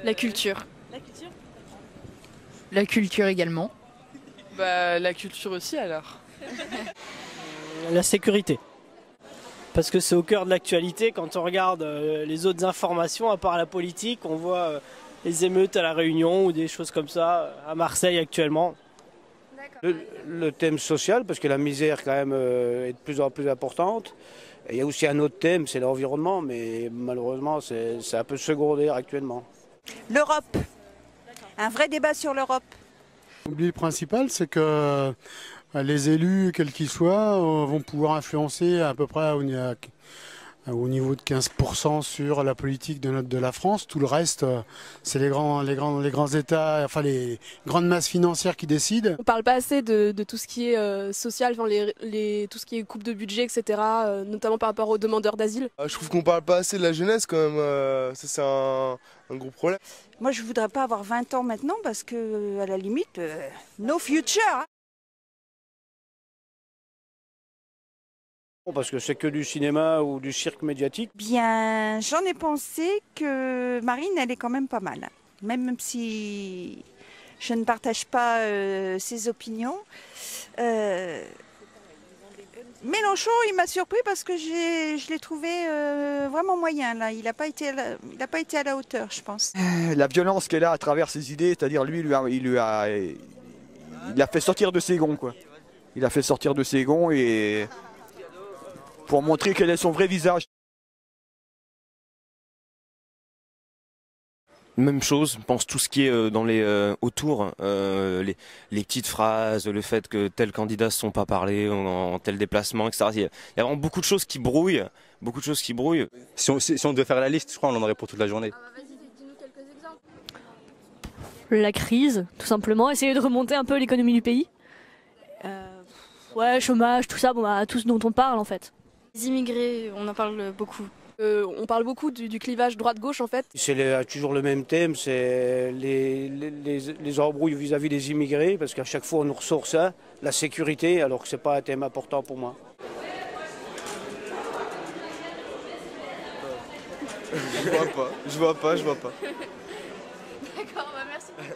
La culture. La culture? La culture également. Bah, la culture aussi alors. La sécurité. Parce que c'est au cœur de l'actualité. Quand on regarde les autres informations, à part la politique, on voit les émeutes à La Réunion ou des choses comme ça, à Marseille actuellement. Le thème social, parce que la misère quand même est de plus en plus importante. Et il y a aussi un autre thème, c'est l'environnement, mais malheureusement c'est un peu secondaire actuellement. L'Europe. Un vrai débat sur l'Europe. L'oubli principal, c'est que les élus, quels qu'ils soient, vont pouvoir influencer à peu près au niveau de 15% sur la politique de la France. Tout le reste, c'est les grands États, enfin les grandes masses financières qui décident. On parle pas assez de tout ce qui est social, enfin tout ce qui est coupe de budget, etc., notamment par rapport aux demandeurs d'asile. Je trouve qu'on parle pas assez de la jeunesse quand même, ça c'est un gros problème. Moi je voudrais pas avoir 20 ans maintenant parce que à la limite, no future. Hein. Parce que c'est que du cinéma ou du cirque médiatique. Bien, j'en ai pensé que Marine, elle est quand même pas mal. Même si je ne partage pas ses opinions. Mélenchon, il m'a surpris parce que je l'ai trouvé vraiment moyen. Là. Il n'a pas été à la hauteur, je pense. La violence qu'elle a à travers ses idées, c'est-à-dire lui, il a fait sortir de ses gonds, quoi. Il a fait sortir de ses gonds et pour montrer quel est son vrai visage. Même chose, je pense tout ce qui est dans autour, les petites phrases, le fait que tels candidats ne se sont pas parlé en tel déplacement, etc. Il y a vraiment beaucoup de choses qui brouillent, Si on devait faire la liste, je crois qu'on en aurait pour toute la journée. Vas-y, dis-nous quelques exemples. La crise, tout simplement, essayer de remonter un peu l'économie du pays. Ouais, chômage, tout ça, tout ce dont on parle en fait. Les immigrés, on en parle beaucoup. On parle beaucoup du clivage droite-gauche en fait. C'est toujours le même thème, c'est les embrouilles vis-à-vis des immigrés, parce qu'à chaque fois on nous ressort ça, la sécurité, alors que c'est pas un thème important pour moi. Je vois pas. D'accord, merci beaucoup.